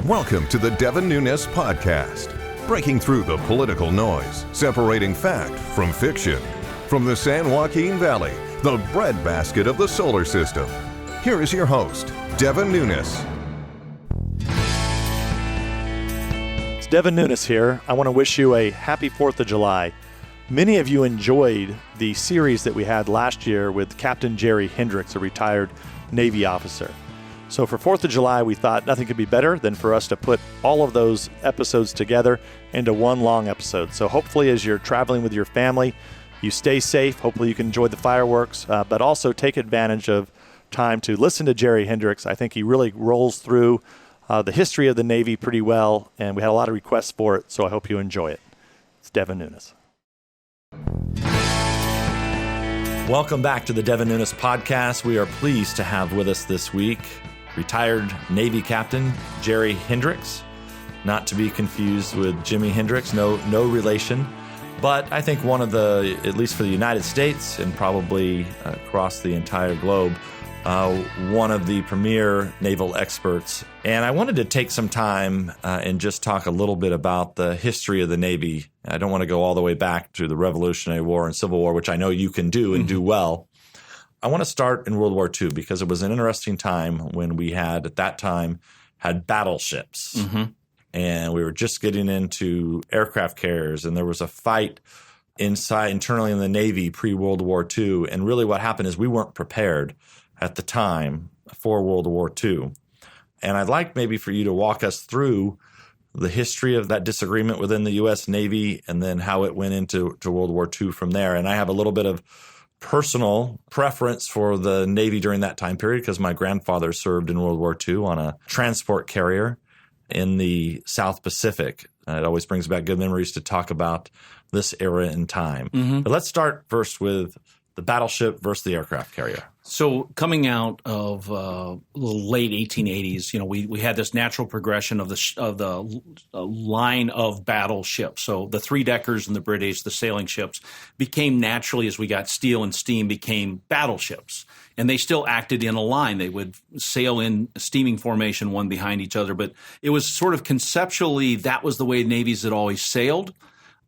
Welcome to the Devin Nunes Podcast, breaking through the political noise, separating fact from fiction. From the San Joaquin Valley, the breadbasket of the solar system, here is your host, Devin Nunes. It's Devin Nunes here. I want to wish you a happy 4th of July. Many of you enjoyed the series that we had last year with Captain Jerry Hendrix, a retired Navy officer. So for 4th of July, we thought nothing could be better than for us to put all of those episodes together into one long episode. So hopefully as you're traveling with your family, you stay safe. Hopefully you can enjoy the fireworks, but also take advantage of time to listen to Jerry Hendrix. I think he really rolls through the history of the Navy pretty well, and we had a lot of requests for it, so I hope you enjoy it. It's Devin Nunes. Welcome back to the Devin Nunes Podcast. We are pleased to have with us this week retired Navy Captain Jerry Hendrix, not to be confused with Jimi Hendrix, no relation, but I think one of the, at least for the United States and probably across the entire globe, one of the premier naval experts. And I wanted to take some time and just talk a little bit about the history of the Navy. I don't want to go all the way back to the Revolutionary War and Civil War, which I know you can do and do well. I want to start in World War II because it was an interesting time when we had, at that time, had battleships. And we were just getting into aircraft carriers, and there was a fight internally in the Navy pre-World War II. And really what happened is we weren't prepared at the time for World War II. And I'd like maybe for you to walk us through the history of that disagreement within the U.S. Navy and then how it went into World War II from there. And I have a little bit of personal preference for the Navy during that time period because my grandfather served in World War II on a transport carrier in the South Pacific. It always brings back good memories to talk about this era in time. But let's start first with the battleship versus the aircraft carrier. So coming out of the late 1880s, we had this natural progression of the line of battleships. So the three-deckers and the British, the sailing ships, became naturally, as we got steel and steam, became battleships. And they still acted in a line. They would sail in steaming formation one behind each other. But it was sort of conceptually, that was the way navies had always sailed.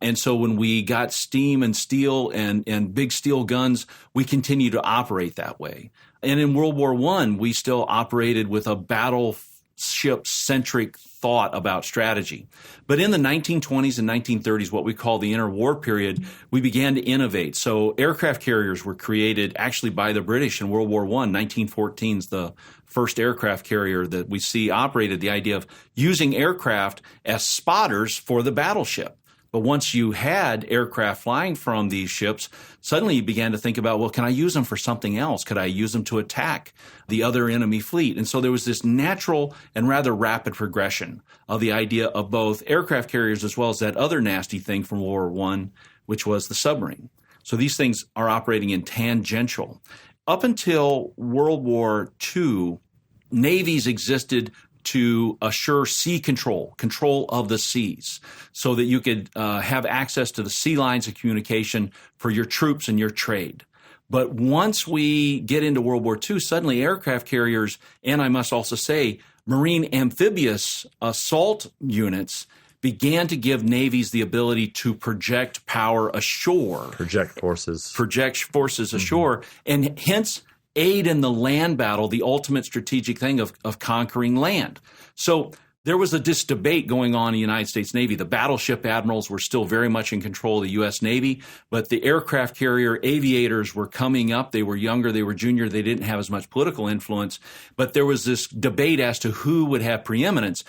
And so when we got steam and steel and big steel guns, we continued to operate that way. And in World War I, we still operated with a battleship-centric thought about strategy. But in the 1920s and 1930s, what we call the interwar period, we began to innovate. So aircraft carriers were created actually by the British in World War I. 1914 is the first aircraft carrier that we see operated, the idea of using aircraft as spotters for the battleship. But once you had aircraft flying from these ships, suddenly you began to think about, well, can I use them for something else? Could I use them to attack the other enemy fleet? And so there was this natural and rather rapid progression of the idea of both aircraft carriers as well as that other nasty thing from World War I, which was the submarine. So these things are operating in tangential. Up until World War II, navies existed to assure sea control of the seas, so that you could have access to the sea lines of communication for your troops and your trade. But once we get into World War II, suddenly aircraft carriers, and I must also say marine amphibious assault units, began to give navies the ability to project power ashore. Project forces ashore, and hence aid in the land battle, the ultimate strategic thing of conquering land. So there was this debate going on in the United States Navy. The battleship admirals were still very much in control of the U.S. Navy, but the aircraft carrier aviators were coming up. They were younger, they were junior, they didn't have as much political influence. But there was this debate as to who would have preeminence.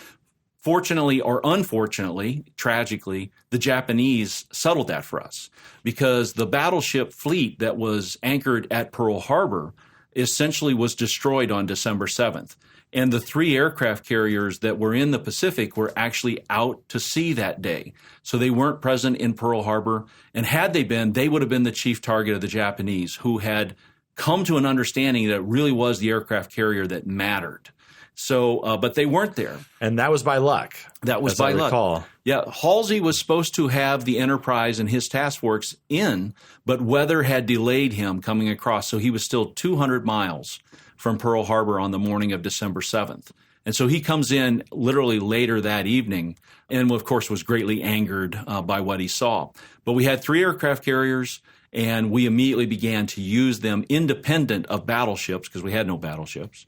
Fortunately or unfortunately, tragically, the Japanese settled that for us because the battleship fleet that was anchored at Pearl Harbor essentially was destroyed on December 7th. And the three aircraft carriers that were in the Pacific were actually out to sea that day. So they weren't present in Pearl Harbor. And had they been, they would have been the chief target of the Japanese, who had come to an understanding that it really was the aircraft carrier that mattered. So, but they weren't there. And that was by luck. That was by luck. Recall. Yeah, Halsey was supposed to have the Enterprise and his task force in, but weather had delayed him coming across. So he was still 200 miles from Pearl Harbor on the morning of December 7th. And so he comes in literally later that evening and, of course, was greatly angered by what he saw. But we had 3 aircraft carriers, and we immediately began to use them independent of battleships because we had no battleships,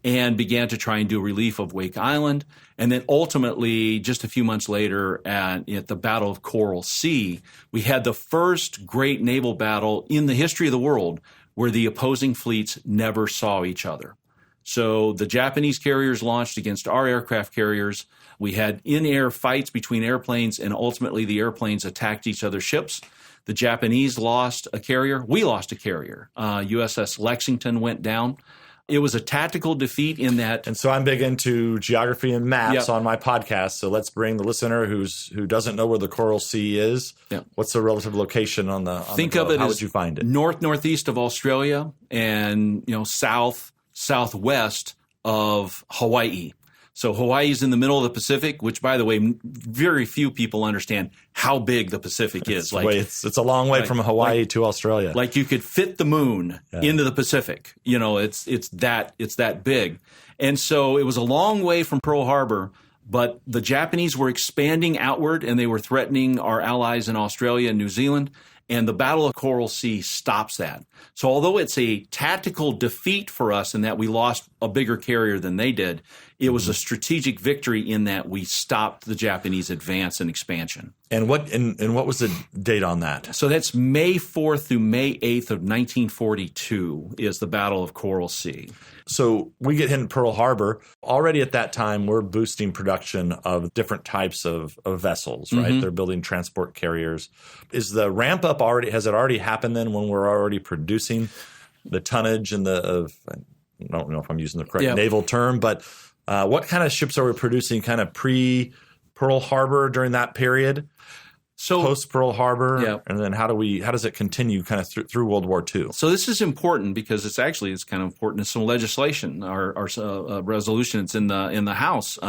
and began to try and do relief of Wake Island. And then ultimately, just a few months later at the Battle of Coral Sea, we had the first great naval battle in the history of the world where the opposing fleets never saw each other. So the Japanese carriers launched against our aircraft carriers. We had in-air fights between airplanes, and ultimately the airplanes attacked each other's ships. The Japanese lost a carrier. We lost a carrier. USS Lexington went down. It was a tactical defeat in that. And so I'm big into geography and maps on my podcast. So let's bring the listener who doesn't know where the Coral Sea is. Yep. What's the relative location on the Think the of it How as would you find it? Northeast of Australia and southwest of Hawaii. So Hawaii is in the middle of the Pacific, which, by the way, very few people understand how big the Pacific is. It's a long way from Hawaii to Australia. Like you could fit the moon into the Pacific. It's that big. And so it was a long way from Pearl Harbor, but the Japanese were expanding outward, and they were threatening our allies in Australia and New Zealand. And the Battle of Coral Sea stops that. So although it's a tactical defeat for us in that we lost a bigger carrier than they did, it was a strategic victory in that we stopped the Japanese advance and expansion. And what was the date on that? So that's May 4th through May 8th of 1942 is the Battle of Coral Sea. So we get hit in Pearl Harbor. Already at that time, we're boosting production of different types of vessels, right? Mm-hmm. They're building transport carriers. Is the ramp up has it already happened then when we're already producing the tonnage and I don't know if I'm using the correct naval term, but what kind of ships are we producing kind of pre-Pearl Harbor during that period? So post Pearl Harbor, and then how does it continue kind of through World War II? So this is important because it's kind of important in some legislation or resolution. It's in the House.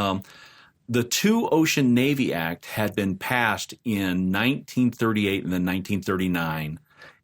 The Two Ocean Navy Act had been passed in 1938 and then 1939.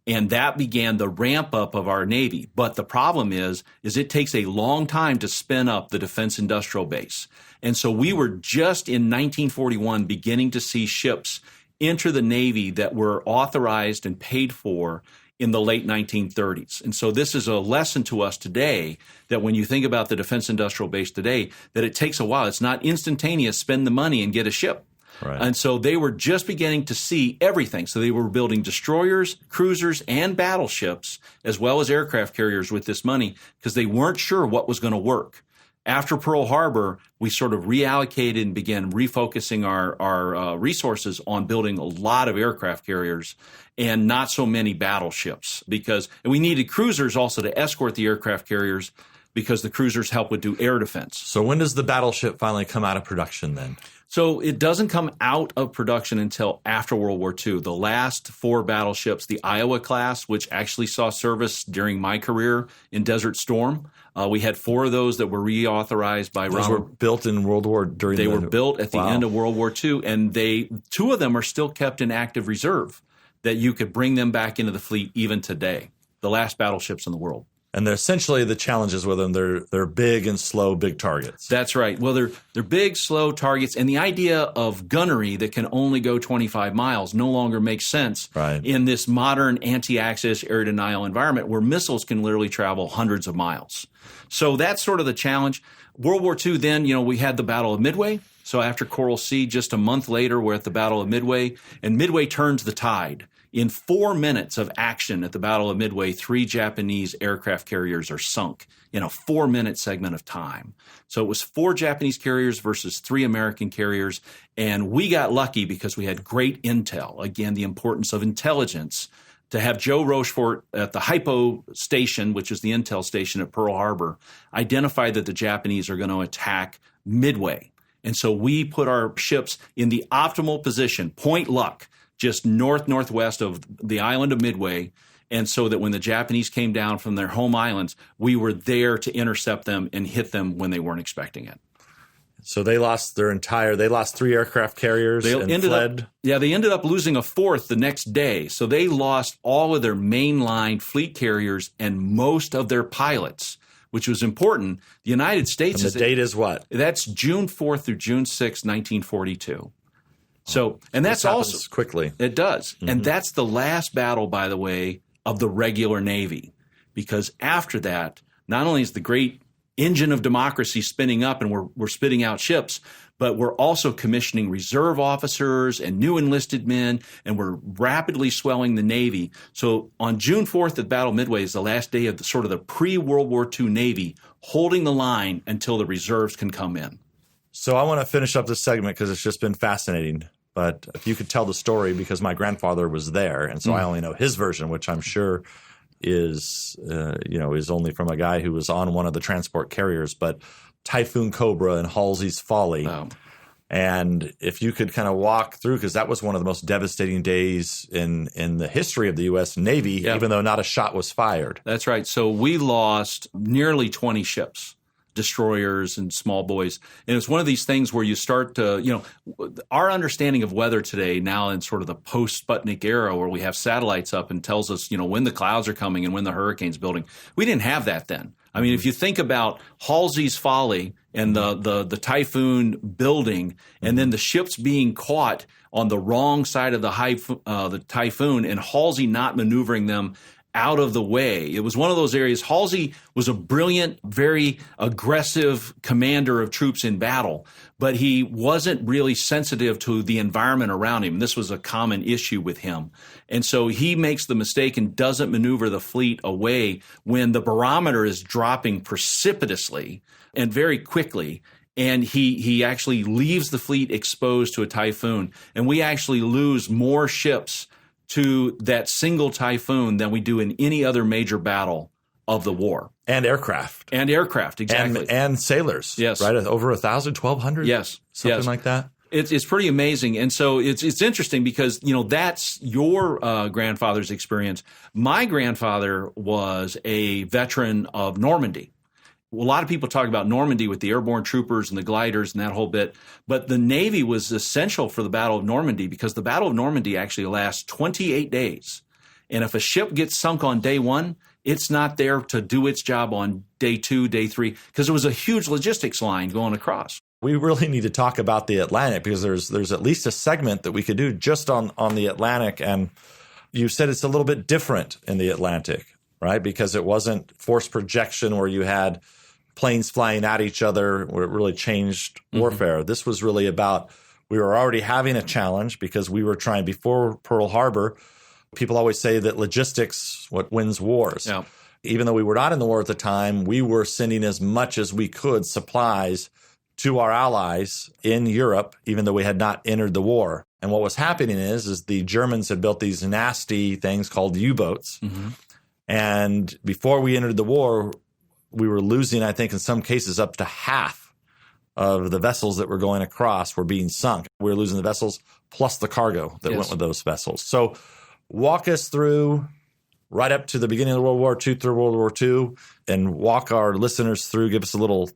And that began the ramp up of our Navy. But the problem is it takes a long time to spin up the defense industrial base. And so we were just in 1941 beginning to see ships enter the Navy that were authorized and paid for in the late 1930s. And so this is a lesson to us today that when you think about the defense industrial base today, that it takes a while. It's not instantaneous, spend the money and get a ship. Right. And so they were just beginning to see everything. So they were building destroyers, cruisers, and battleships, as well as aircraft carriers with this money, because they weren't sure what was going to work. After Pearl Harbor, we sort of reallocated and began refocusing our resources on building a lot of aircraft carriers and not so many battleships, because we needed cruisers also to escort the aircraft carriers because the cruisers would do air defense. So when does the battleship finally come out of production then? So it doesn't come out of production until after World War II. The last 4 battleships, the Iowa class, which actually saw service during my career in Desert Storm, we had 4 of those that were reauthorized by Those were built in World War during. They were built at the end of World War II, and 2 of them are still kept in active reserve that you could bring them back into the fleet even today. The last battleships in the world. And they're essentially the challenges with them. They're big and slow, big targets. That's right. Well, they're big, slow targets, and the idea of gunnery that can only go 25 miles no longer makes sense in this modern anti-access air denial environment where missiles can literally travel hundreds of miles. So that's sort of the challenge. World War II, then, we had the Battle of Midway. So after Coral Sea, just a month later, we're at the Battle of Midway, and Midway turns the tide. In 4 minutes of action at the Battle of Midway, 3 Japanese aircraft carriers are sunk in a 4-minute segment of time. So it was 4 Japanese carriers versus 3 American carriers, and we got lucky because we had great intel. Again, the importance of intelligence. To have Joe Rochefort at the Hypo station, which is the intel station at Pearl Harbor, identify that the Japanese are going to attack Midway. And so we put our ships in the optimal position, point luck, just northwest of the island of Midway, and so that when the Japanese came down from their home islands, we were there to intercept them and hit them when they weren't expecting it. So they lost 3 aircraft carriers and fled? They ended up losing a 4th the next day. So they lost all of their mainline fleet carriers and most of their pilots, which was important. The United States And the date is what? That's June 4th through June 6th, 1942. So, and that's This also happens quickly. It does. And that's the last battle, by the way, of the regular Navy. Because after that, not only is the great engine of democracy spinning up and we're spitting out ships, but we're also commissioning reserve officers and new enlisted men, and we're rapidly swelling the Navy. So on June 4th at Battle Midway is the last day of the pre-World War II Navy, holding the line until the reserves can come in. So I want to finish up this segment because it's just been fascinating. But if you could tell the story, because my grandfather was there, and so I only know his version, which I'm sure is only from a guy who was on one of the transport carriers, but Typhoon Cobra and Halsey's Folly. Wow. And if you could kind of walk through, because that was one of the most devastating days in the history of the U.S. Navy, even though not a shot was fired. That's right. So we lost nearly 20 ships, destroyers and small boys. And it's one of these things where you start to, our understanding of weather today now in sort of the post-Sputnik era where we have satellites up and tells us, when the clouds are coming and when the hurricane's building. We didn't have that then. I mean, if you think about Halsey's Folly and the typhoon building and then the ships being caught on the wrong side of the typhoon and Halsey not maneuvering them out of the way. It was one of those areas. Halsey was a brilliant, very aggressive commander of troops in battle, but he wasn't really sensitive to the environment around him. This was a common issue with him. And so he makes the mistake and doesn't maneuver the fleet away when the barometer is dropping precipitously and very quickly. And he actually leaves the fleet exposed to a typhoon. And we actually lose more ships to that single typhoon than we do in any other major battle of the war. And aircraft. Exactly. And sailors. Yes. Right? Over 1,000, 1,200? Yes. Something like that? It's pretty amazing. And so it's interesting because, that's your grandfather's experience. My grandfather was a veteran of Normandy. A lot of people talk about Normandy with the airborne troopers and the gliders and that whole bit, but the Navy was essential for the Battle of Normandy because the Battle of Normandy actually lasts 28 days. And if a ship gets sunk on day one, it's not there to do its job on day 2, day 3, because it was a huge logistics line going across. We really need to talk about the Atlantic because there's at least a segment that we could do just on the Atlantic. And you said it's a little bit different in the Atlantic, right? Because it wasn't forced projection where you had planes flying at each other, where it really changed warfare. Mm-hmm. This was really about, we were already having a challenge because we were trying, before Pearl Harbor, people always say that logistics, what wins wars. Yeah. Even though we were not in the war at the time, we were sending as much as we could supplies to our allies in Europe, even though we had not entered the war. And what was happening is the Germans had built these nasty things called U-boats. Mm-hmm. And before we entered the war, we were losing, I think, in some cases, up to half of the vessels that were going across were being sunk. We were losing the vessels plus the cargo that went with those vessels. So walk us through right up to the beginning of World War II through World War II and walk our listeners through, give us a little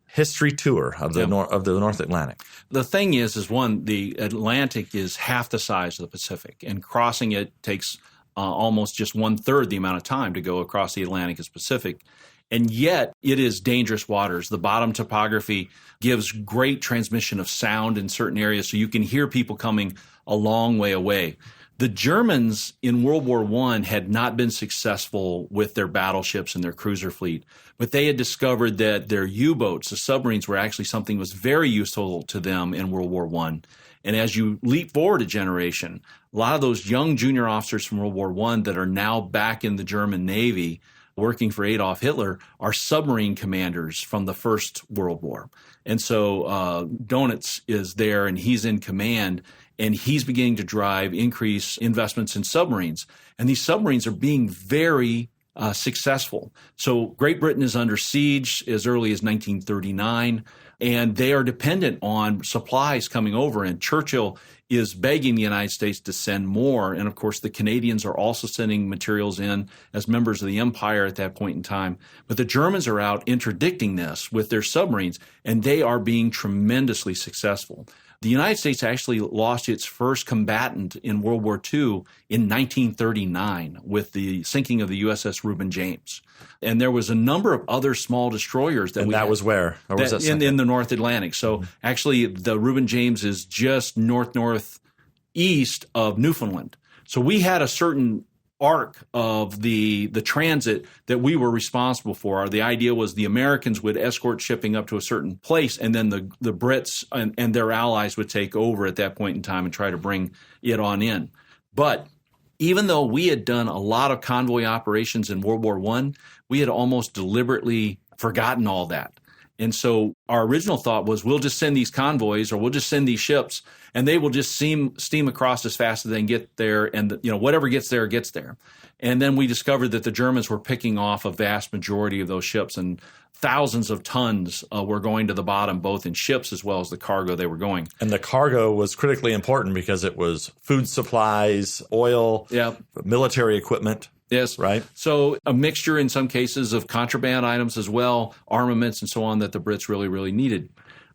history tour of the North Atlantic. The thing is one, the Atlantic is half the size of the Pacific, and crossing it takes almost just 1/3 the amount of time to go across the Atlantic as Pacific. And yet it is dangerous waters. The bottom topography gives great transmission of sound in certain areas, so you can hear people coming a long way away. The Germans in World War I had not been successful with their battleships and their cruiser fleet, but they had discovered that their U-boats, the submarines, were actually something that was very useful to them in World War I. And as you leap forward a generation, a lot of those young junior officers from World War I that are now back in the German Navy working for Adolf Hitler are submarine commanders from the First World War. And so Donitz is there, and he's in command, and he's beginning to drive increased investments in submarines. And these submarines are being very successful. So Great Britain is under siege as early as 1939, and they are dependent on supplies coming over. And Churchill is begging the United States to send more. And of course, the Canadians are also sending materials in as members of the empire at that point in time. But the Germans are out interdicting this with their submarines, and they are being tremendously successful. The United States actually lost its first combatant in World War II in 1939 with the sinking of the USS Reuben James. And there was a number of other small destroyers that was where? Or was that in the North Atlantic. So actually, the Reuben James is just northeast of Newfoundland. So we had a certain arc of the transit that we were responsible for. The idea was the Americans would escort shipping up to a certain place, and then the Brits and their allies would take over at that point in time and try to bring it on in. But even though we had done a lot of convoy operations in World War I, we had almost deliberately forgotten all that. And so our original thought was we'll just send these convoys or we'll just send these ships and they will just steam across as fast as they can get there. And whatever gets there, gets there. And then we discovered that the Germans were picking off a vast majority of those ships, and thousands of tons were going to the bottom, both in ships as well as the cargo they were going. And the cargo was critically important because it was food supplies, oil, military equipment. Yes. Right. So a mixture in some cases of contraband items as well, armaments and so on that the Brits really, really needed.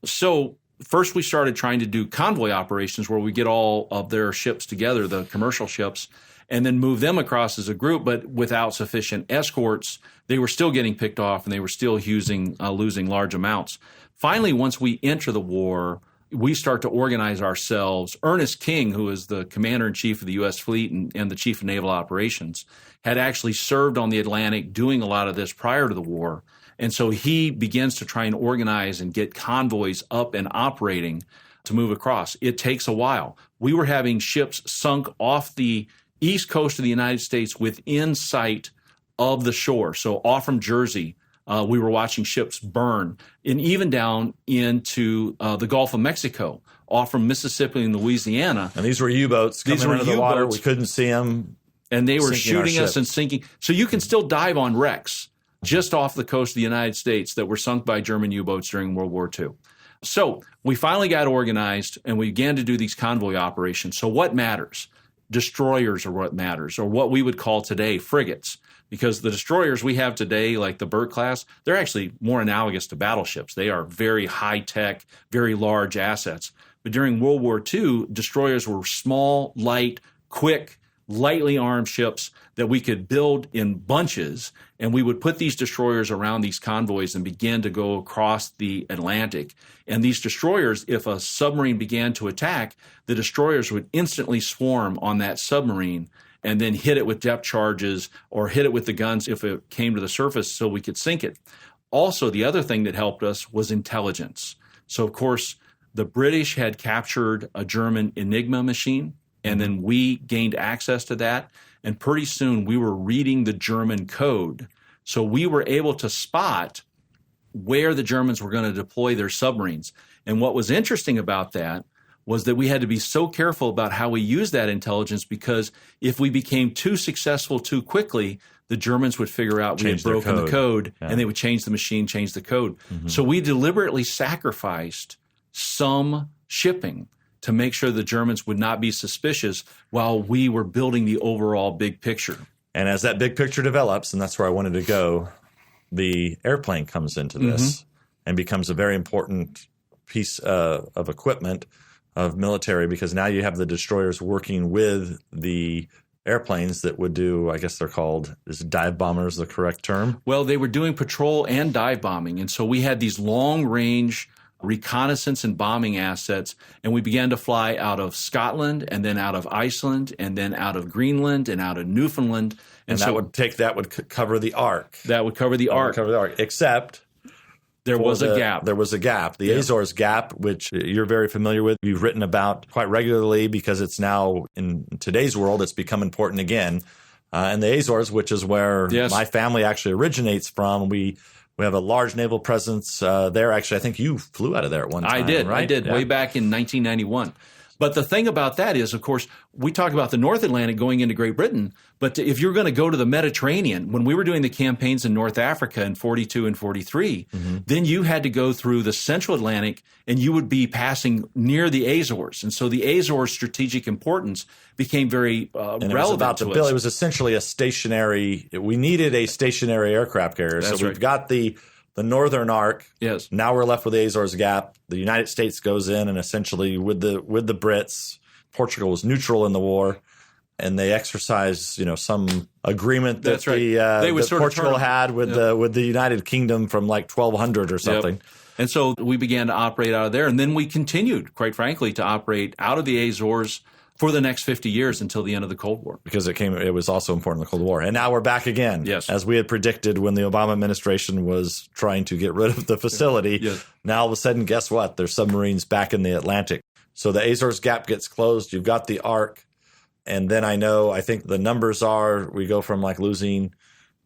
So first we started trying to do convoy operations where we get all of their ships together, the commercial ships, and then move them across as a group, but without sufficient escorts. They were still getting picked off and they were still losing large amounts. Finally, once we enter the war, we start to organize ourselves. Ernest King, who is the commander-in-chief of the U.S. fleet and the chief of naval operations, had actually served on the Atlantic doing a lot of this prior to the war. And so he begins to try and organize and get convoys up and operating to move across. It takes a while. We were having ships sunk off the east coast of the United States within sight of the shore. So off from Jersey, we were watching ships burn, and even down into the Gulf of Mexico, off from Mississippi and Louisiana. And these were U-boats coming into the water. We couldn't see them. And they were shooting us and sinking. So you can still dive on wrecks just off the coast of the United States that were sunk by German U-boats during World War II. So we finally got organized, and we began to do these convoy operations. So what matters? Destroyers are what matters, or what we would call today frigates. Because the destroyers we have today, like the Burt class, they're actually more analogous to battleships. They are very high-tech, very large assets. But during World War II, destroyers were small, light, quick, lightly armed ships that we could build in bunches, and we would put these destroyers around these convoys and begin to go across the Atlantic. And these destroyers, if a submarine began to attack, the destroyers would instantly swarm on that submarine and then hit it with depth charges or hit it with the guns if it came to the surface so we could sink it. Also, the other thing that helped us was intelligence. So, of course, the British had captured a German Enigma machine, and then we gained access to that. And pretty soon we were reading the German code. So we were able to spot where the Germans were going to deploy their submarines. And what was interesting about that was that we had to be so careful about how we used that intelligence, because if we became too successful too quickly, the Germans would figure out we had broken the code, and they would change the machine, change the code. Mm-hmm. So we deliberately sacrificed some shipping to make sure the Germans would not be suspicious while we were building the overall big picture. And as that big picture develops, and that's where I wanted to go, the airplane comes into this and becomes a very important piece of equipment of military, because now you have the destroyers working with the airplanes that would do, I guess they're called, is dive bombers the correct term? Well, they were doing patrol and dive bombing. And so we had these long-range reconnaissance and bombing assets, and we began to fly out of Scotland and then out of Iceland and then out of Greenland and out of Newfoundland. And that would cover the arc. That would cover the arc. Except there was a gap. There was a gap. The Azores Gap, which you're very familiar with, you've written about quite regularly because it's now, in today's world, it's become important again. And the Azores, which is where my family actually originates from, we have a large naval presence there. Actually, I think you flew out of there at one time, I did. right? Way back in 1991. But the thing about that is, of course, we talk about the North Atlantic going into Great Britain, but if you're going to go to the Mediterranean, when we were doing the campaigns in North Africa in 42 and 43, then you had to go through the Central Atlantic and you would be passing near the Azores. And so the Azores' strategic importance became very relevant to us. It was essentially a stationary, we needed a stationary aircraft carrier. That's so we've got the Northern Arc. Yes. Now we're left with the Azores Gap. The United States goes in and essentially with the Brits, Portugal was neutral in the war, and they exercise, some agreement that Portugal had with the United Kingdom from like 1200 or something. Yep. And so we began to operate out of there, and then we continued, quite frankly, to operate out of the Azores for the next 50 years until the end of the Cold War. Because it was also important in the Cold War. And now we're back again. Yes. As we had predicted when the Obama administration was trying to get rid of the facility. Yes. Now all of a sudden, guess what? There's submarines back in the Atlantic. So the Azores Gap gets closed. You've got the Arc. And then I think the numbers are, we go from like losing,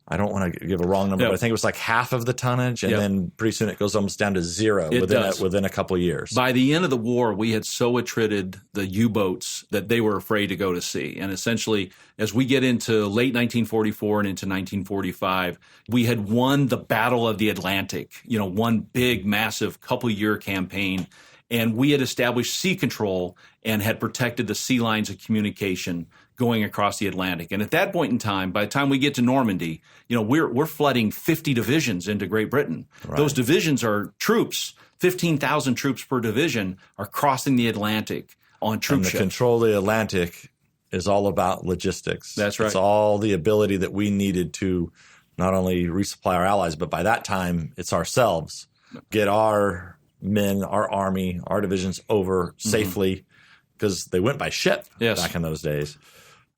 I don't want to give a wrong number, but I think it was like half of the tonnage. And then pretty soon it goes almost down to zero within a couple of years. By the end of the war, we had so attrited the U-boats that they were afraid to go to sea. And essentially, as we get into late 1944 and into 1945, we had won the Battle of the Atlantic, one big, massive couple-year campaign. And we had established sea control and had protected the sea lines of communication going across the Atlantic. And at that point in time, by the time we get to Normandy, we're flooding 50 divisions into Great Britain. Right. Those divisions are troops. 15,000 troops per division are crossing the Atlantic on troop ships. And the control of the Atlantic is all about logistics. That's right. It's all the ability that we needed to not only resupply our allies, but by that time, it's ourselves. Get our men, our army, our divisions over safely, because they went by ship back in those days.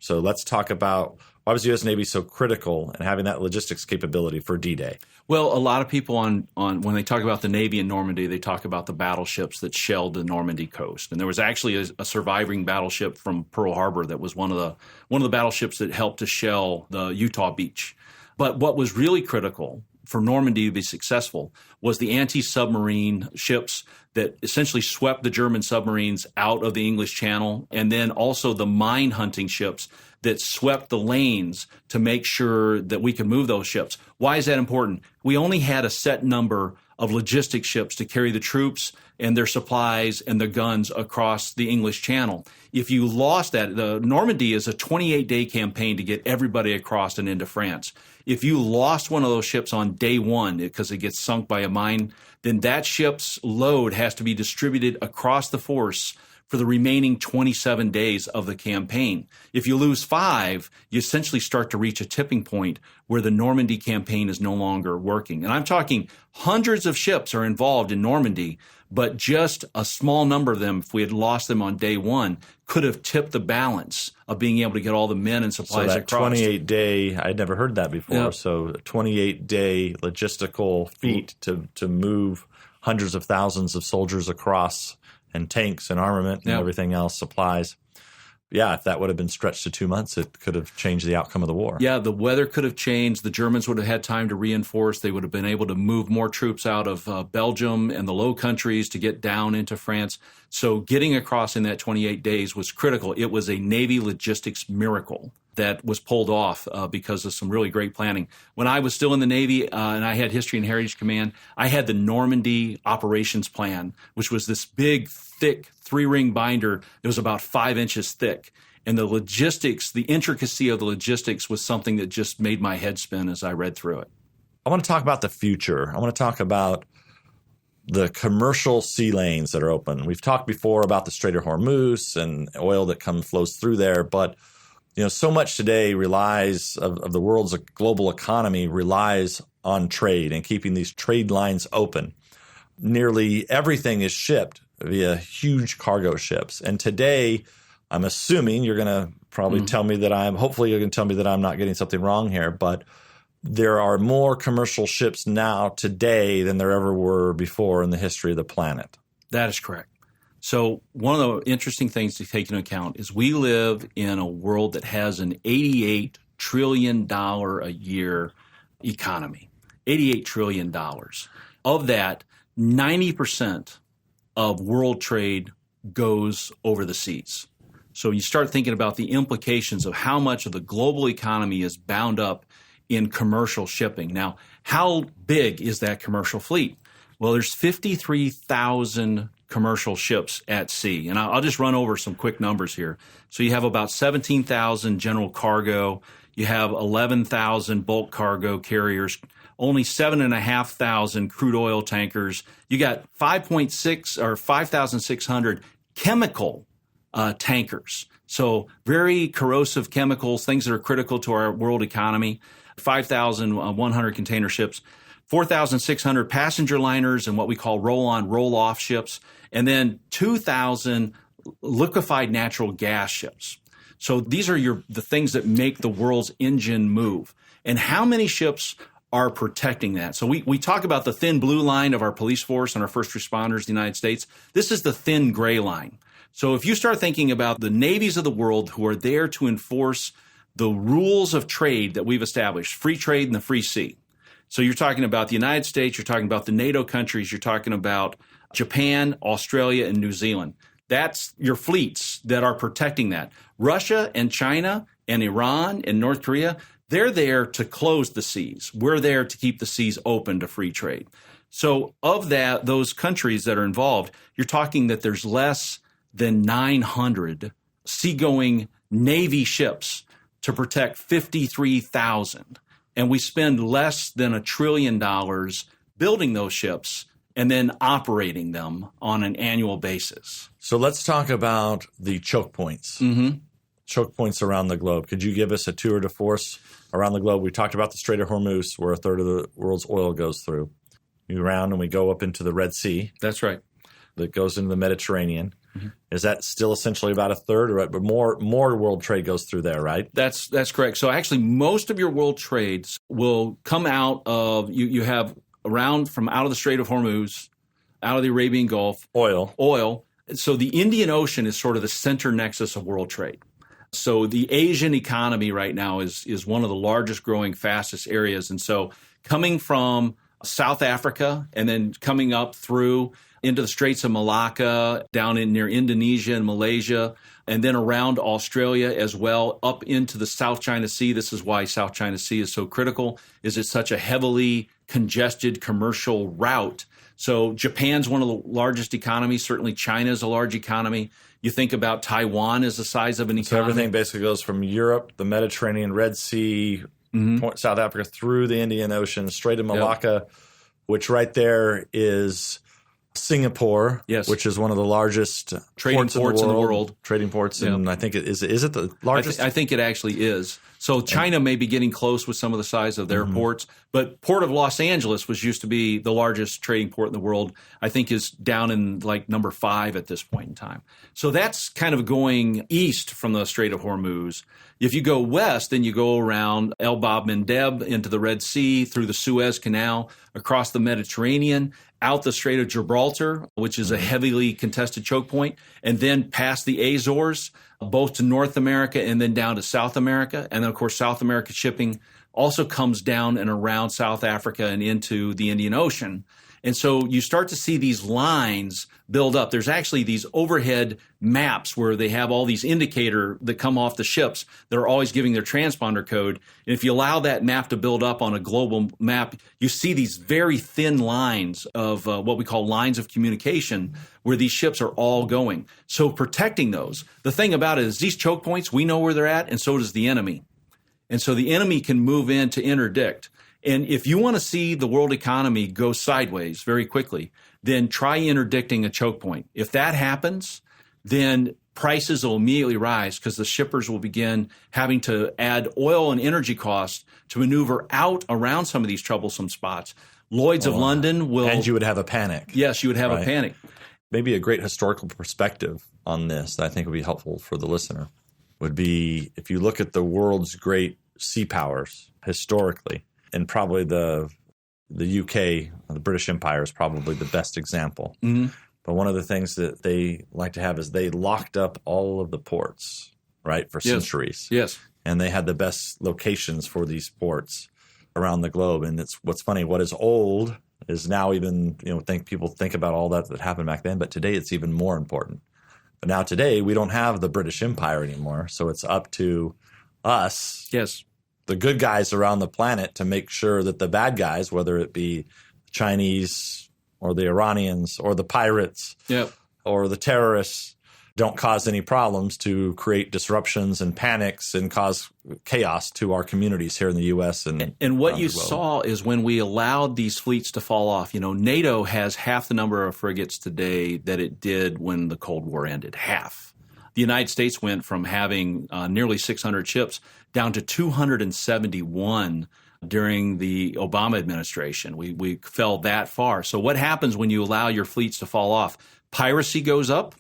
So let's talk about why was the U.S. Navy so critical in having that logistics capability for D-Day? Well, a lot of people on when they talk about the Navy in Normandy, they talk about the battleships that shelled the Normandy coast. And there was actually a surviving battleship from Pearl Harbor that was one of the battleships that helped to shell the Utah beach. But what was really critical for Normandy to be successful was the anti-submarine ships that essentially swept the German submarines out of the English Channel, and then also the mine hunting ships that swept the lanes to make sure that we could move those ships. Why is that important? We only had a set number of logistic ships to carry the troops and their supplies and the guns across the English Channel. If you lost that, the Normandy is a 28-day campaign to get everybody across and into France. If you lost one of those ships on day one because it gets sunk by a mine, then that ship's load has to be distributed across the force for the remaining 27 days of the campaign. If you lose 5, you essentially start to reach a tipping point where the Normandy campaign is no longer working. And I'm talking hundreds of ships are involved in Normandy, but just a small number of them, if we had lost them on day one, could have tipped the balance of being able to get all the men and supplies across. So that 28-day, I'd never heard that before. Yep. So 28-day logistical feat to move hundreds of thousands of soldiers across, and tanks and armament and everything else, supplies. Yeah, if that would have been stretched to 2 months, it could have changed the outcome of the war. Yeah, the weather could have changed. The Germans would have had time to reinforce. They would have been able to move more troops out of Belgium and the Low Countries to get down into France. So getting across in that 28 days was critical. It was a Navy logistics miracle that was pulled off because of some really great planning. When I was still in the Navy and I had History and Heritage Command, I had the Normandy Operations Plan, which was this big, thick 3-ring binder that was about 5 inches thick. And the logistics, the intricacy of the logistics was something that just made my head spin as I read through it. I want to talk about the future. I want to talk about the commercial sea lanes that are open. We've talked before about the Strait of Hormuz and oil that flows through there, but so much today relies of the world's global economy relies on trade and keeping these trade lines open. Nearly everything is shipped via huge cargo ships. And today, I'm assuming you're going to probably tell me that hopefully you're going to tell me that I'm not getting something wrong here, but there are more commercial ships now today than there ever were before in the history of the planet. That is correct. So one of the interesting things to take into account is we live in a world that has an $88 trillion a year economy, $88 trillion. Of that, 90% of world trade goes over the seas. So you start thinking about the implications of how much of the global economy is bound up in commercial shipping. Now, how big is that commercial fleet? Well, there's 53,000 commercial ships at sea. And I'll just run over some quick numbers here. So you have about 17,000 general cargo. You have 11,000 bulk cargo carriers, only 7,500 crude oil tankers. You got 5,600 chemical tankers. So very corrosive chemicals, things that are critical to our world economy. 5,100 container ships, 4,600 passenger liners and what we call roll-on, roll-off ships, and then 2,000 liquefied natural gas ships. So these are the things that make the world's engine move. And how many ships are protecting that? So we talk about the thin blue line of our police force and our first responders in the United States. This is the thin gray line. So if you start thinking about the navies of the world who are there to enforce the rules of trade that we've established, free trade and the free sea. So you're talking about the United States, you're talking about the NATO countries, you're talking about Japan, Australia, and New Zealand. That's your fleets that are protecting that. Russia and China and Iran and North Korea, they're there to close the seas. We're there to keep the seas open to free trade. So of that, those countries that are involved, you're talking that there's less than 900 seagoing Navy ships to protect 53,000. And we spend less than $1 trillion building those ships and then operating them on an annual basis. So let's talk about the choke points. Mm-hmm. Choke points around the globe. Could you give us a tour de force around the globe? We talked about the Strait of Hormuz, where a third of the world's oil goes through. We round and we go up into the Red Sea. That's right. That goes into the Mediterranean. Mm-hmm. Is that still essentially about a third, or but more world trade goes through there, right? That's correct. So actually, most of your world trades will come out of you have around from out of the Strait of Hormuz, out of the Arabian Gulf, oil. So the Indian Ocean is sort of the center nexus of world trade. So the Asian economy right now is one of the largest growing, fastest areas, and so coming from South Africa and then coming up through into the Straits of Malacca, down in near Indonesia and Malaysia, and then around Australia as well, up into the South China Sea. This is why South China Sea is so critical, is it's such a heavily congested commercial route. So Japan's one of the largest economies. Certainly China is a large economy. You think about Taiwan as the size of an economy. So everything basically goes from Europe, the Mediterranean, Red Sea, South Africa, through the Indian Ocean, Strait of Malacca, which right there is Singapore, which is one of the largest trading ports in the world. Trading ports, and I think is it the largest? I think it actually is. So China may be getting close with some of the size of their ports, but Port of Los Angeles used to be the largest trading port in the world. I think is down in like number 5 at this point in time. So that's kind of going east from the Strait of Hormuz. If you go west, then you go around El Bab Mandeb into the Red Sea, through the Suez Canal, across the Mediterranean, out the Strait of Gibraltar, which is a heavily contested choke point, and then past the Azores, both to North America and then down to South America. And then, of course, South America shipping also comes down and around South Africa and into the Indian Ocean. And so you start to see these lines build up. There's actually these overhead maps where they have all these indicators that come off the ships that are always giving their transponder code. And if you allow that map to build up on a global map, you see these very thin lines of what we call lines of communication where these ships are all going. So protecting those. The thing about it is these choke points, we know where they're at, and so does the enemy. And so the enemy can move in to interdict. And if you want to see the world economy go sideways very quickly, then try interdicting a choke point. If that happens, then prices will immediately rise because the shippers will begin having to add oil and energy costs to maneuver out around some of these troublesome spots. Lloyd's of London will... And you would have a panic. Yes, you would have a panic. Maybe a great historical perspective on this that I think would be helpful for the listener would be if you look at the world's great sea powers historically, and probably the UK, the British Empire is probably the best example. Mm-hmm. But one of the things that they like to have is they locked up all of the ports, right, for centuries. Yes. And they had the best locations for these ports around the globe. And it's what's funny, what is old is now even, people think about all that happened back then, but today it's even more important. But now today, we don't have the British Empire anymore. So it's up to us, Yes. the good guys around the planet, to make sure that the bad guys, whether it be Chinese or the Iranians or the pirates Yep. or the terrorists, don't cause any problems to create disruptions and panics and cause chaos to our communities here in the U.S. And what around you the globe. saw is when we allowed these fleets to fall off, NATO has half the number of frigates today that it did when the Cold War ended. Half. The United States went from having nearly 600 ships down to 271 during the Obama administration. We fell that far. So what happens when you allow your fleets to fall off? Piracy goes up.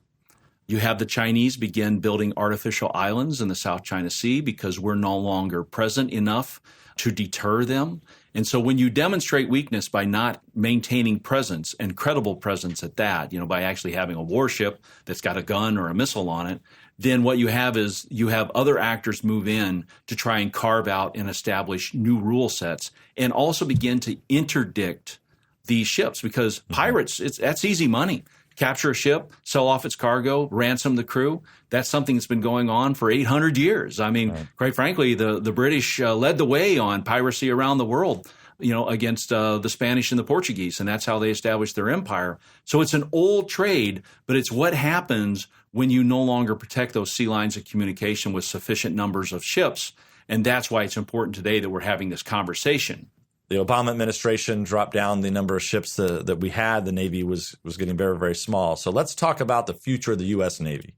You have the Chinese begin building artificial islands in the South China Sea because we're no longer present enough to deter them. And so when you demonstrate weakness by not maintaining presence and credible presence at that, by actually having a warship that's got a gun or a missile on it, then what you have is you have other actors move in to try and carve out and establish new rule sets and also begin to interdict these ships because pirates, that's easy money. Capture a ship, sell off its cargo, ransom the crew. That's something that's been going on for 800 years. I mean, quite frankly, the British led the way on piracy around the world, against the Spanish and the Portuguese, and that's how they established their empire. So it's an old trade, but it's what happens when you no longer protect those sea lines of communication with sufficient numbers of ships. And that's why it's important today that we're having this conversation. The Obama administration dropped down the number of ships that we had. The Navy was getting very, very small. So let's talk about the future of the U.S. Navy.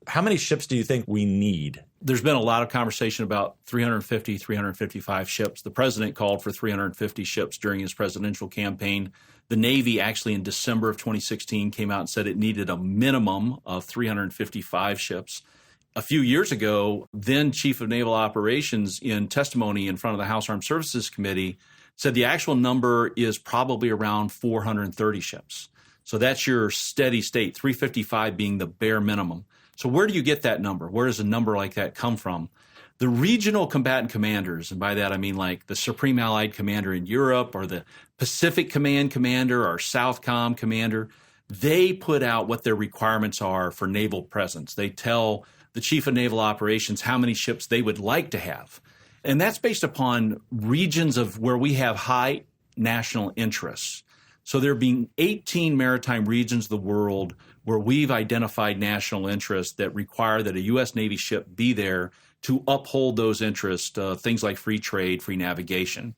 How many ships do you think we need? There's been a lot of conversation about 350, 355 ships. The president called for 350 ships during his presidential campaign. The Navy actually in December of 2016 came out and said it needed a minimum of 355 ships. A few years ago, then Chief of Naval Operations, in testimony in front of the House Armed Services Committee, said the actual number is probably around 430 ships. So that's your steady state, 355 being the bare minimum. So where do you get that number? Where does a number like that come from? The regional combatant commanders, and by that I mean like the Supreme Allied Commander in Europe or the Pacific Command Commander or Southcom Commander, they put out what their requirements are for naval presence. They tell the Chief of Naval Operations how many ships they would like to have. And that's based upon regions of where we have high national interests. So there being 18 maritime regions of the world where we've identified national interests that require that a U.S. Navy ship be there to uphold those interests, things like free trade, free navigation.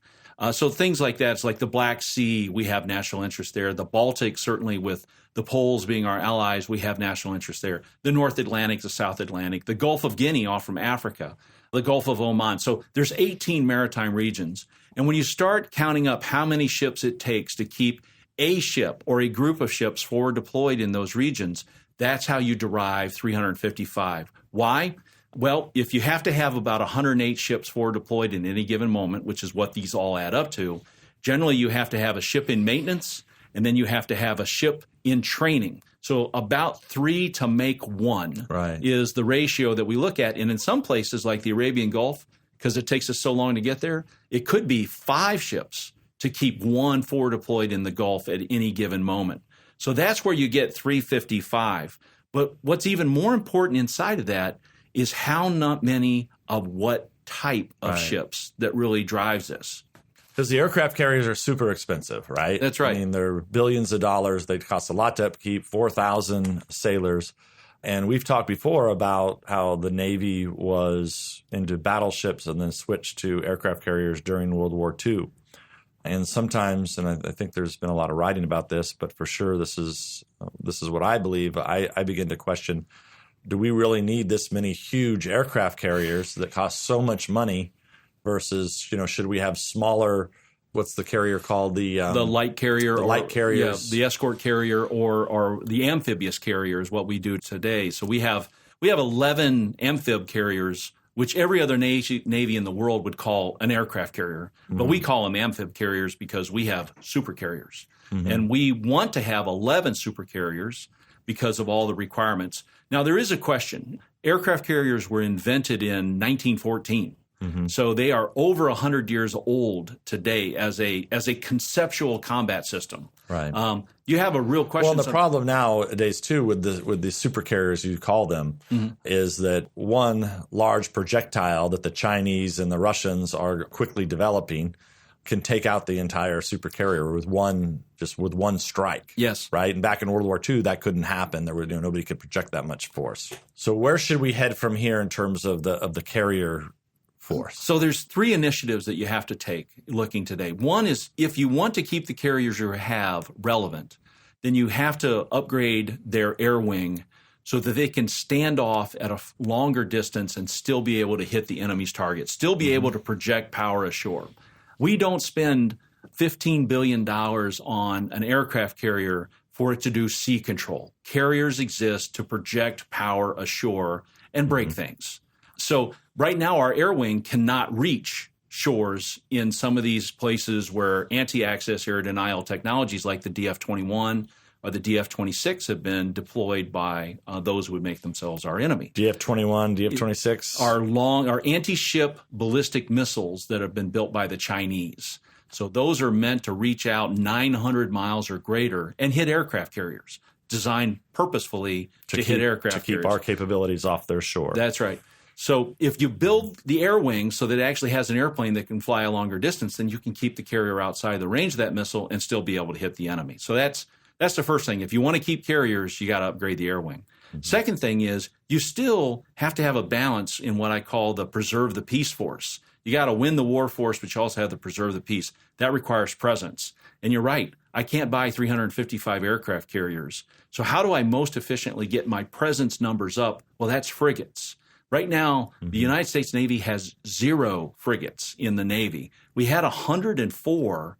So things like that, it's like the Black Sea, we have national interest there. The Baltic, certainly with the Poles being our allies, we have national interest there. The North Atlantic, the South Atlantic, the Gulf of Guinea off from Africa, the Gulf of Oman. So there's 18 maritime regions. And when you start counting up how many ships it takes to keep a ship or a group of ships forward deployed in those regions, that's how you derive 355. Why? Well, if you have to have about 108 ships forward deployed in any given moment, which is what these all add up to, generally you have to have a ship in maintenance, and then you have to have a ship in training. So about 3 to make 1 is the ratio that we look at. And in some places like the Arabian Gulf, because it takes us so long to get there, it could be 5 ships to keep 1 forward deployed in the Gulf at any given moment. So that's where you get 355. But what's even more important inside of that is how not many of what type of ships that really drives this. Because the aircraft carriers are super expensive, right? That's right. I mean, they're billions of dollars. They cost a lot to upkeep, 4,000 sailors. And we've talked before about how the Navy was into battleships and then switched to aircraft carriers during World War II. And sometimes, and I think there's been a lot of writing about this, but for sure this is what I believe. I begin to question, do we really need this many huge aircraft carriers that cost so much money versus, should we have smaller, what's the carrier called? The light carrier. The light carriers. Yeah, the escort carrier or the amphibious carrier is what we do today. So we have 11 amphib carriers, which every other Navy in the world would call an aircraft carrier. Mm-hmm. But we call them amphib carriers because we have super carriers. Mm-hmm. And we want to have 11 super carriers because of all the requirements. Now, there is a question. Aircraft carriers were invented in 1914. So they are over 100 years old today as a conceptual combat system. Right. You have a real question. Well, the problem nowadays too with the supercarriers, you call them, is that one large projectile that the Chinese and the Russians are quickly developing can take out the entire supercarrier with one strike. Yes. Right. And back in World War II, that couldn't happen. There were nobody could project that much force. So where should we head from here in terms of the carrier force? So there's 3 initiatives that you have to take looking today. One is, if you want to keep the carriers you have relevant, then you have to upgrade their air wing so that they can stand off at a longer distance and still be able to hit the enemy's target, still be able to project power ashore. We don't spend $15 billion on an aircraft carrier for it to do sea control. Carriers exist to project power ashore and break things. So right now, our air wing cannot reach shores in some of these places where anti-access air denial technologies like the DF-21 or the DF-26 have been deployed by those who would make themselves our enemy. DF-21, DF-26? Are anti-ship ballistic missiles that have been built by the Chinese. So those are meant to reach out 900 miles or greater and hit aircraft carriers, designed purposefully to hit aircraft carriers. To keep our capabilities off their shore. That's right. So if you build the air wing so that it actually has an airplane that can fly a longer distance, then you can keep the carrier outside the range of that missile and still be able to hit the enemy. So that's the first thing. If you want to keep carriers, you got to upgrade the air wing. Second thing is, you still have to have a balance in what I call the preserve the peace force. You got to win the war force, but you also have to preserve the peace. That requires presence. And you're right. I can't buy 355 aircraft carriers. So how do I most efficiently get my presence numbers up? Well, that's frigates. Right now, the United States Navy has 0 frigates in the Navy. We had 104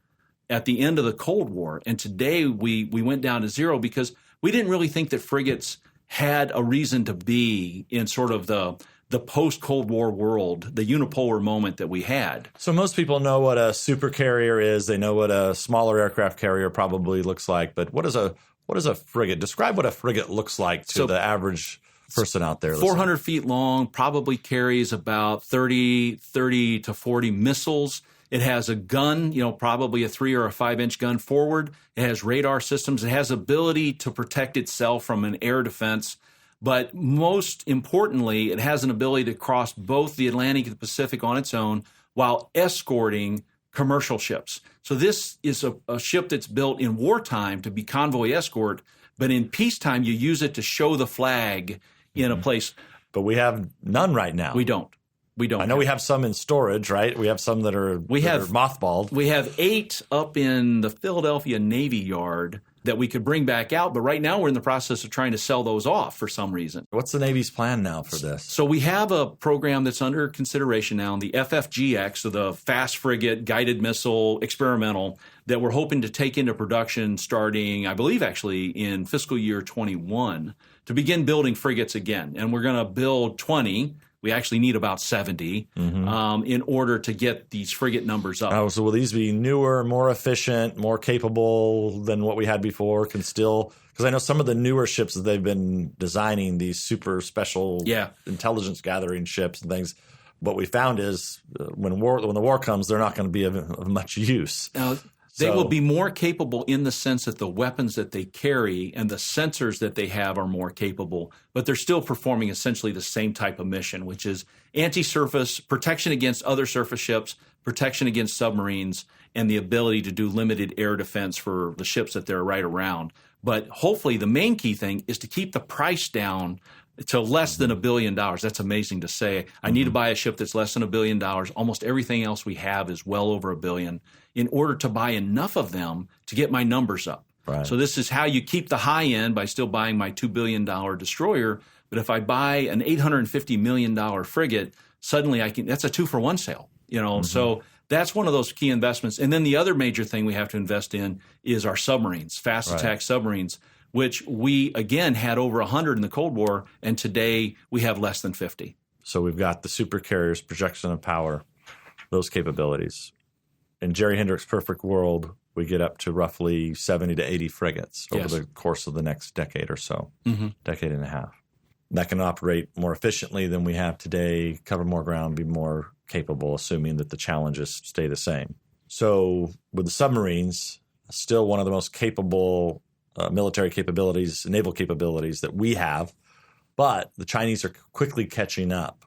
at the end of the Cold War, and today we went down to 0 because we didn't really think that frigates had a reason to be in sort of the post-Cold War world, the unipolar moment that we had. So most people know what a supercarrier is. They know what a smaller aircraft carrier probably looks like. But what is a frigate? Describe what a frigate looks like to the average person out there. 400 feet long, probably carries about 30 to 40 missiles. It has a gun, probably a 3 or a 5-inch gun forward. It has radar systems. It has ability to protect itself from an air defense. But most importantly, it has an ability to cross both the Atlantic and the Pacific on its own while escorting commercial ships. So this is a ship that's built in wartime to be convoy escort, but in peacetime, you use it to show the flag in a place. But we have none right now. We don't. I know we have some in storage, right? We have some that are mothballed. We have 8 up in the Philadelphia Navy Yard that we could bring back out. But right now we're in the process of trying to sell those off for some reason. What's the Navy's plan now for this? So we have a program that's under consideration now, the FFGX, so the Fast Frigate Guided Missile Experimental, that we're hoping to take into production starting, I believe, actually in fiscal year 21 to begin building frigates again. And we're going to build 20. We actually need about 70 in order to get these frigate numbers up. Oh, so will these be newer, more efficient, more capable than what we had before? Because I know some of the newer ships that they've been designing, these super special intelligence gathering ships and things, what we found is when the war comes, they're not going to be of much use. They will be more capable in the sense that the weapons that they carry and the sensors that they have are more capable, but they're still performing essentially the same type of mission, which is anti-surface, protection against other surface ships, protection against submarines, and the ability to do limited air defense for the ships that they're right around. But hopefully the main key thing is to keep the price down to less than $1 billion. That's amazing to say. I need to buy a ship that's less than $1 billion. Almost everything else we have is well over $1 billion in order to buy enough of them to get my numbers up. Right. So this is how you keep the high end by still buying my $2 billion destroyer. But if I buy an $850 million frigate, suddenly that's a 2-for-1 sale. So that's one of those key investments. And then the other major thing we have to invest in is our submarines, fast attack submarines, which we, again, had over 100 in the Cold War, and today we have less than 50. So we've got the supercarriers, projection of power, those capabilities. In Jerry Hendrix' perfect world, we get up to roughly 70 to 80 frigates over the course of the next decade or so, decade and a half. That can operate more efficiently than we have today, cover more ground, be more capable, assuming that the challenges stay the same. So with the submarines, still one of the most capable military capabilities, naval capabilities that we have, but the Chinese are quickly catching up.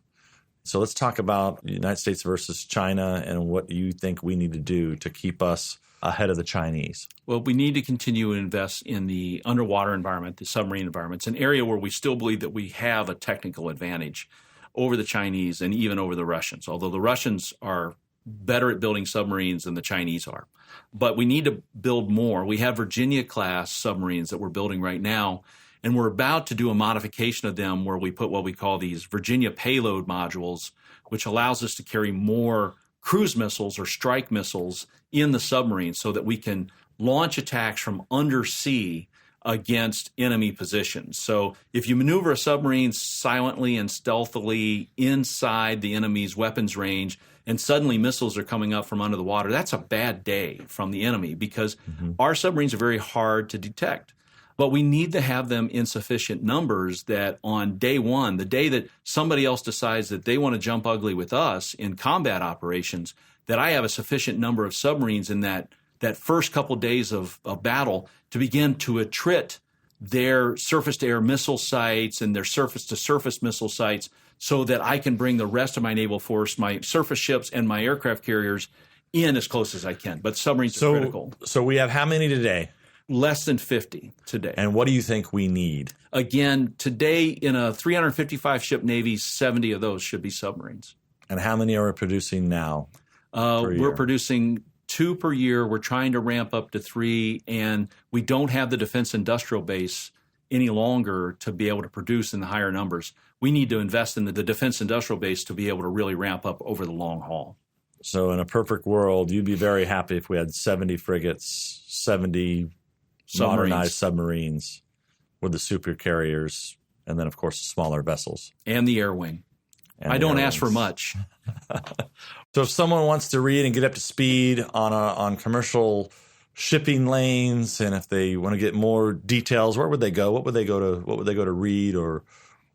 So let's talk about the United States versus China and what you think we need to do to keep us ahead of the Chinese. Well, we need to continue to invest in the underwater environment, the submarine environment. It's an area where we still believe that we have a technical advantage over the Chinese and even over the Russians, although the Russians are better at building submarines than the Chinese are. But we need to build more. We have Virginia-class submarines that we're building right now, and we're about to do a modification of them where we put what we call these Virginia payload modules, which allows us to carry more cruise missiles or strike missiles in the submarine so that we can launch attacks from undersea against enemy positions. So if you maneuver a submarine silently and stealthily inside the enemy's weapons range and suddenly missiles are coming up from under the water, that's a bad day from the enemy because our submarines are very hard to detect. But we need to have them in sufficient numbers that on day one, the day that somebody else decides that they want to jump ugly with us in combat operations, that I have a sufficient number of submarines in that first couple days of battle to begin to attrit their surface-to-air missile sites and their surface-to-surface missile sites so that I can bring the rest of my naval force, my surface ships and my aircraft carriers in as close as I can. But submarines are critical. So we have how many today? Less than 50 today. And what do you think we need? Again, today in a 355-ship Navy, 70 of those should be submarines. And how many are we producing now? We're producing 2 per year. We're trying to ramp up to 3, and we don't have the defense industrial base any longer to be able to produce in the higher numbers. We need to invest in the defense industrial base to be able to really ramp up over the long haul. So in a perfect world, you'd be very happy if we had 70 frigates, 70 modernized submarines with the super carriers, and then, of course, the smaller vessels. And the air wing. I don't ask for much. So if someone wants to read and get up to speed on commercial shipping lanes, and if they want to get more details, where would they go? What would they go to read or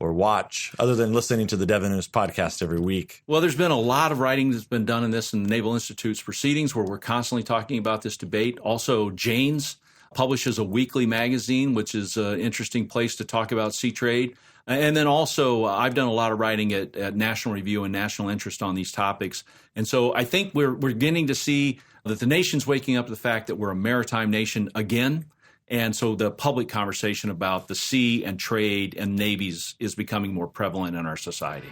watch, other than listening to the Devon Nunes podcast every week? Well, there's been a lot of writing that's been done in this in the Naval Institute's proceedings where we're constantly talking about this debate. Also, Jane's publishes a weekly magazine, which is an interesting place to talk about sea trade. And then also, I've done a lot of writing at National Review and National Interest on these topics. And so I think we're beginning to see that the nation's waking up to the fact that we're a maritime nation again. And so the public conversation about the sea and trade and navies is becoming more prevalent in our society.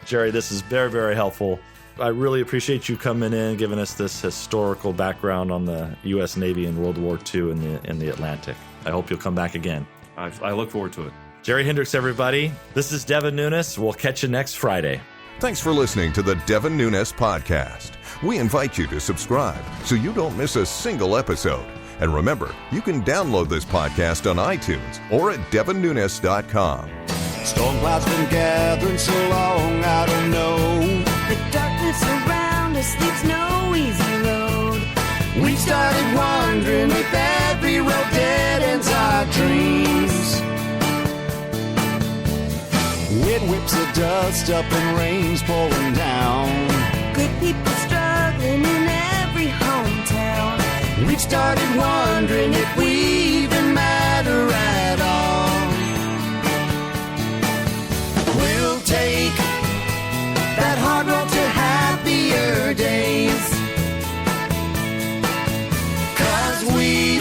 Jerry, this is very, very helpful. I really appreciate you coming in, giving us this historical background on the U.S. Navy in World War II in the Atlantic. I hope you'll come back again. I look forward to it. Jerry Hendrix, everybody. This is Devon Nunes. We'll catch you next Friday. Thanks for listening to the Devon Nunes podcast. We invite you to subscribe so you don't miss a single episode. And remember, you can download this podcast on iTunes or at devonnunes.com. Storm clouds been gathering so long, I don't know. The darkness around us leaves no easy road. We started wondering if every road dead ends our dreams. Wind whips the dust up and rain's pouring down. Good people struggling in every hometown. We've started wondering if we even matter at all. We'll take that hard road to happier days, 'cause we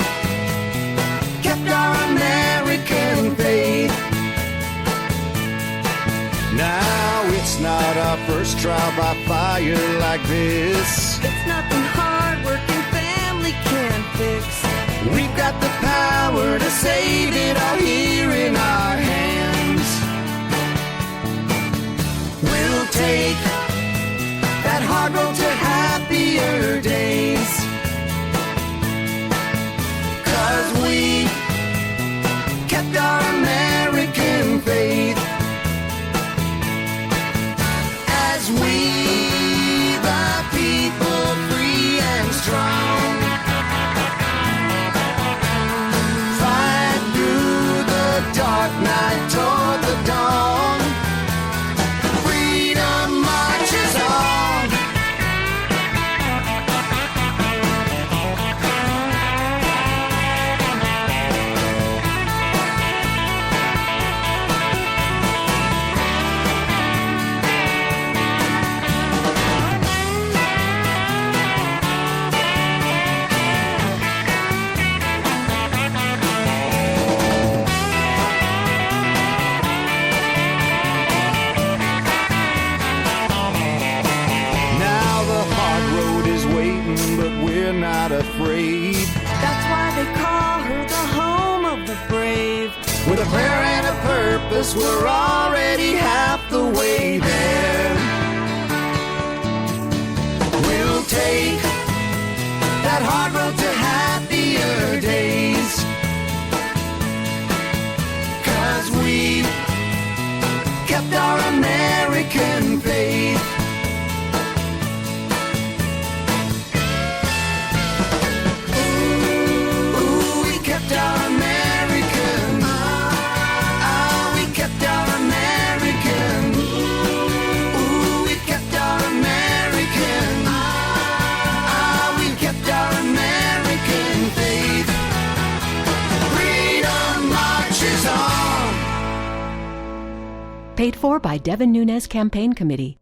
kept our American faith. Now it's not our first trial by fire like this. It's nothing hard work and family can fix. We've got the power to save it all here in our hands. We'll take that hard road to happier days, 'cause we kept our American faith. As we, the people, free and strong, fight through the dark night. prayer and a purpose, we're already half the way there. We'll take that hard road to happier days, 'cause we kept our American faith. Ooh, we kept our American. We kept our American. Ooh, we kept our American. We kept our American faith. Freedom marches on. Paid for by Devin Nunes Campaign Committee.